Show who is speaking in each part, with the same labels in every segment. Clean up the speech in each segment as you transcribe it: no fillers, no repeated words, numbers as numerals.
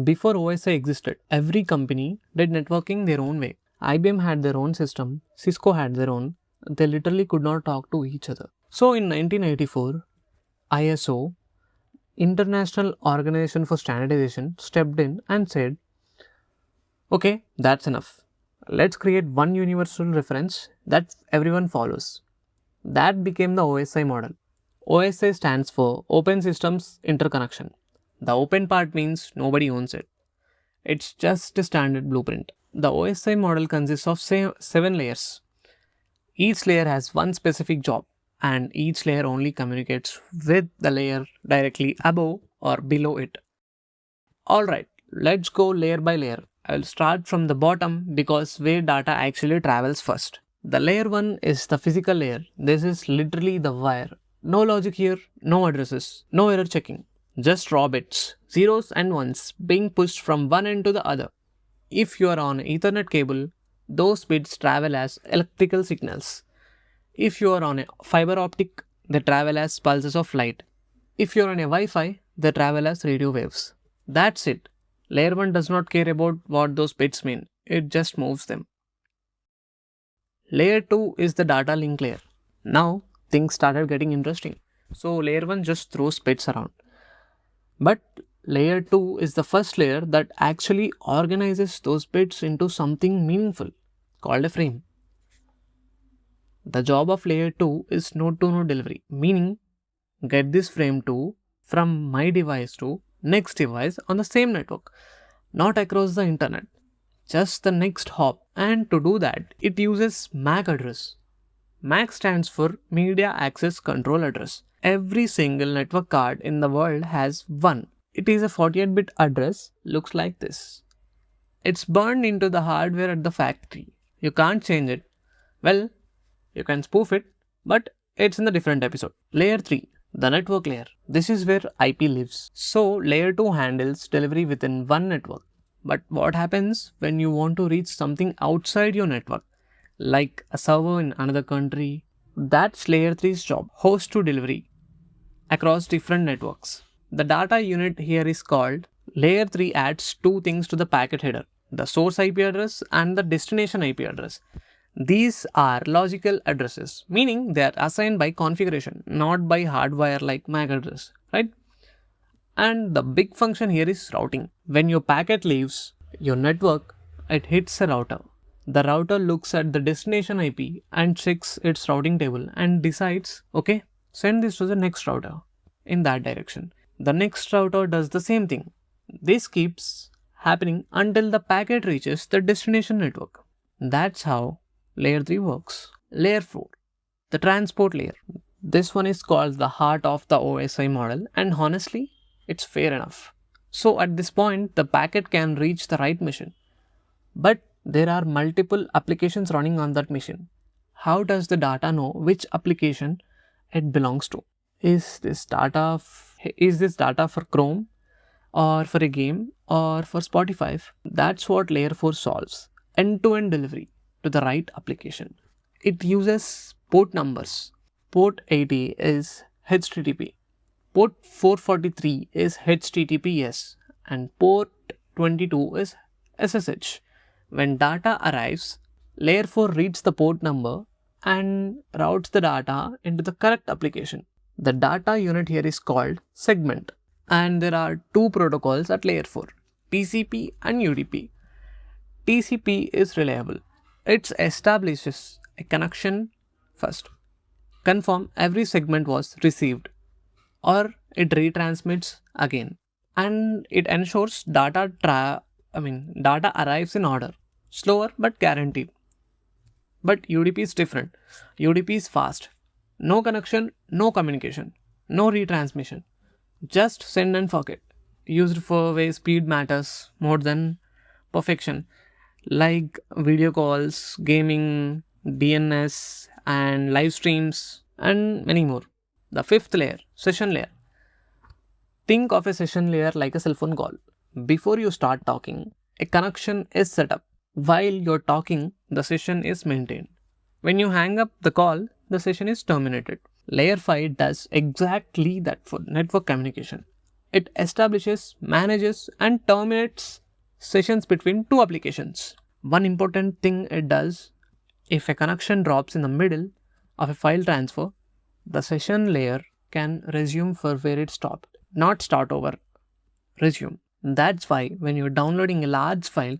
Speaker 1: Before OSI existed, every company did networking their own way. IBM had their own system, Cisco had their own. They literally could not talk to each other. So in 1984, ISO, International Organization for Standardization, stepped in and said, okay, that's enough. Let's create one universal reference that everyone follows. That became the OSI model. OSI stands for Open Systems Interconnection. The open part means nobody owns it. It's just a standard blueprint. The OSI model consists of 7 layers. Each layer has one specific job, and each layer only communicates with the layer directly above or below it. Alright, let's go layer by layer. I'll start from the bottom because where data actually travels first. The layer 1 is the physical layer. This is literally the wire. No logic here, no addresses, no error checking. Just raw bits, zeros and ones being pushed from one end to the other. If you are on an Ethernet cable, those bits travel as electrical signals. If you are on a fiber optic, they travel as pulses of light. If you are on a Wi-Fi, they travel as radio waves. That's it. Layer 1 does not care about what those bits mean. It just moves them. Layer 2 is the data link layer. Now, things started getting interesting. So, layer 1 just throws bits around. But layer 2 is the first layer that actually organizes those bits into something meaningful, called a frame. The job of layer 2 is node-to-node delivery, meaning get this frame 2 from my device to next device on the same network, not across the internet, just the next hop. And to do that, it uses MAC address. MAC stands for Media Access Control Address. Every single network card in the world has one. It is a 48-bit address, looks like this. It's burned into the hardware at the factory. You can't change it. Well, you can spoof it, but it's in the different episode. Layer 3, the network layer. This is where IP lives. So, layer 2 handles delivery within one network. But what happens when you want to reach something outside your network, like a server in another country? That's layer 3's job, host to delivery across different networks. The data unit here is called layer 3 adds two things to the packet header, the source IP address and the destination IP address. These are logical addresses, meaning they are assigned by configuration, not by hardwire like MAC address, right? And the big function here is routing. When your packet leaves your network, it hits a router. The router looks at the destination IP and checks its routing table and decides, okay, send this to the next router in that direction. The next router does the same thing. This keeps happening until the packet reaches the destination network. That's how layer 3 works. Layer 4, the transport layer. This one is called the heart of the OSI model, and honestly, it's fair enough. So at this point, the packet can reach the right machine, but there are multiple applications running on that machine. How does the data know which application it belongs to? Is this data for Chrome or for a game or for Spotify? That's what layer 4 solves. End-to-end delivery to the right application. It uses port numbers. Port 80 is HTTP. Port 443 is HTTPS and port 22 is SSH. When data arrives, layer 4 reads the port number and routes the data into the correct application. The data unit here is called segment, and there are two protocols at layer 4, TCP and UDP. TCP is reliable. It establishes a connection first, confirm every segment was received, or it retransmits again, and it ensures data arrives in order. Slower but guaranteed. But UDP is different. UDP is fast. No connection, no communication, no retransmission. Just send and forget. Used for where speed matters more than perfection, like video calls, gaming, DNS, and live streams, and many more. The fifth layer, session layer. Think of a session layer like a cell phone call. Before you start talking, a connection is set up. While you're talking, the session is maintained. When you hang up the call, the session is terminated. Layer 5 does exactly that for network communication. It establishes, manages, and terminates sessions between two applications. One important thing it does, if a connection drops in the middle of a file transfer, the session layer can resume for where it stopped, not start over, resume. That's why when you're downloading a large file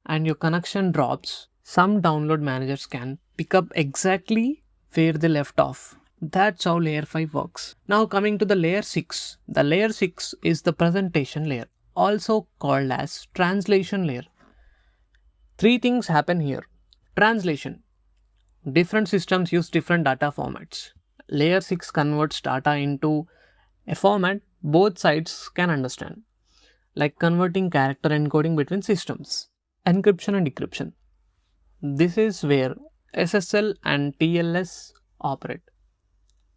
Speaker 1: and your connection drops, some download managers can pick up exactly where they left off. That's how layer 5 works. Now coming to the layer 6. The layer 6 is the presentation layer, also called as translation layer. Three things happen here. Translation. Different systems use different data formats. Layer 6 converts data into a format both sides can understand, like converting character encoding between systems. Encryption and decryption. This is where SSL and TLS operate.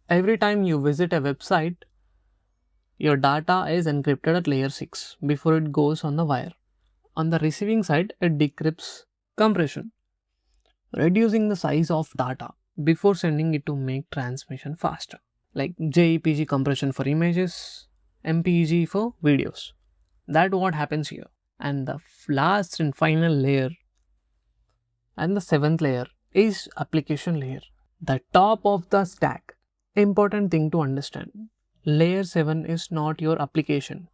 Speaker 1: Every time you visit a website, your data is encrypted at layer 6 before it goes on the wire. On the receiving side, it decrypts compression, reducing the size of data before sending it to make transmission faster, like JPG compression for images, MPEG for videos. That's what happens here. And the last and final layer and the seventh layer is application layer, the top of the stack. Important thing to understand, layer 7 is not your application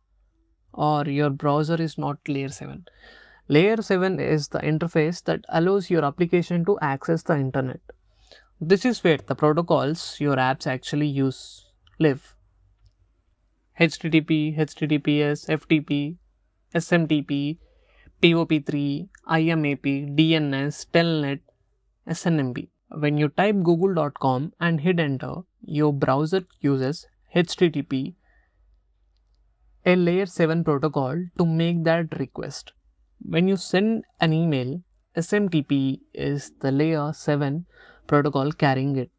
Speaker 1: or your browser is not layer 7. Layer 7 is the interface that allows your application to access the internet. This is where the protocols your apps actually use live. HTTP, HTTPS, FTP, SMTP, POP3, IMAP, DNS, Telnet, SNMP. When you type google.com and hit enter, your browser uses HTTP, a layer 7 protocol, to make that request. When you send an email, SMTP is the layer 7 protocol carrying it.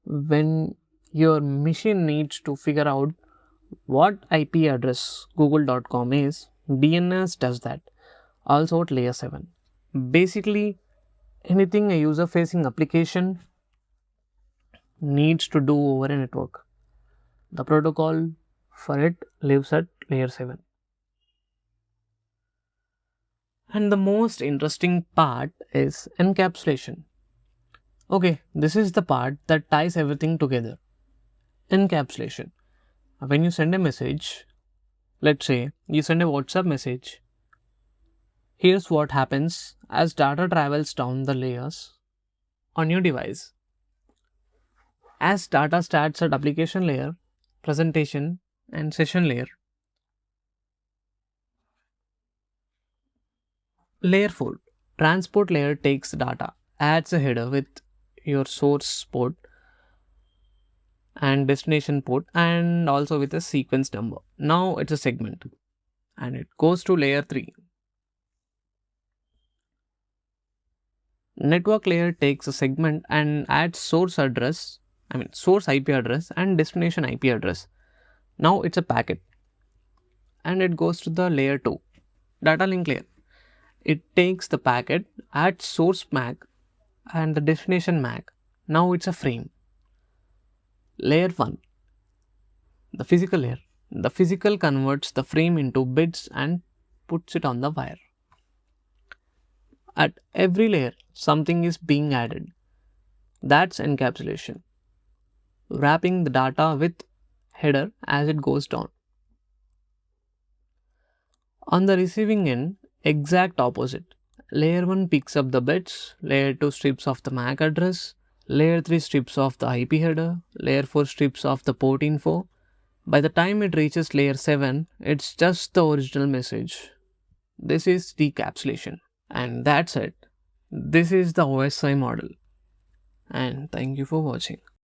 Speaker 1: When your machine needs to figure out what IP address google.com is, DNS does that, also at layer 7. Basically, anything a user facing application needs to do over a network, the protocol for it lives at layer 7. And the most interesting part is encapsulation. Okay, this is the part that ties everything together. Encapsulation. When you send a message, let's say you send a WhatsApp message, here's what happens as data travels down the layers on your device. As data starts at application layer, presentation, and session layer. Layer 4. Transport layer takes data, adds a header with your source port and destination port, and also with a sequence number. Now it's a segment and it goes to layer 3. Network layer takes a segment and adds source IP address and destination IP address. Now it's a packet and it goes to the layer 2. Data link layer. It takes the packet, adds source MAC and the destination MAC. Now it's a frame. Layer 1. The physical layer. The physical converts the frame into bits and puts it on the wire. At every layer, something is being added. That's encapsulation. Wrapping the data with header as it goes down. On the receiving end, exact opposite. Layer 1 picks up the bits, layer 2 strips off the MAC address, layer 3 strips off the IP header, layer 4 strips off the port info. By the time it reaches layer 7, it's just the original message. This is decapsulation. And that's it. This is the OSI model. And thank you for watching.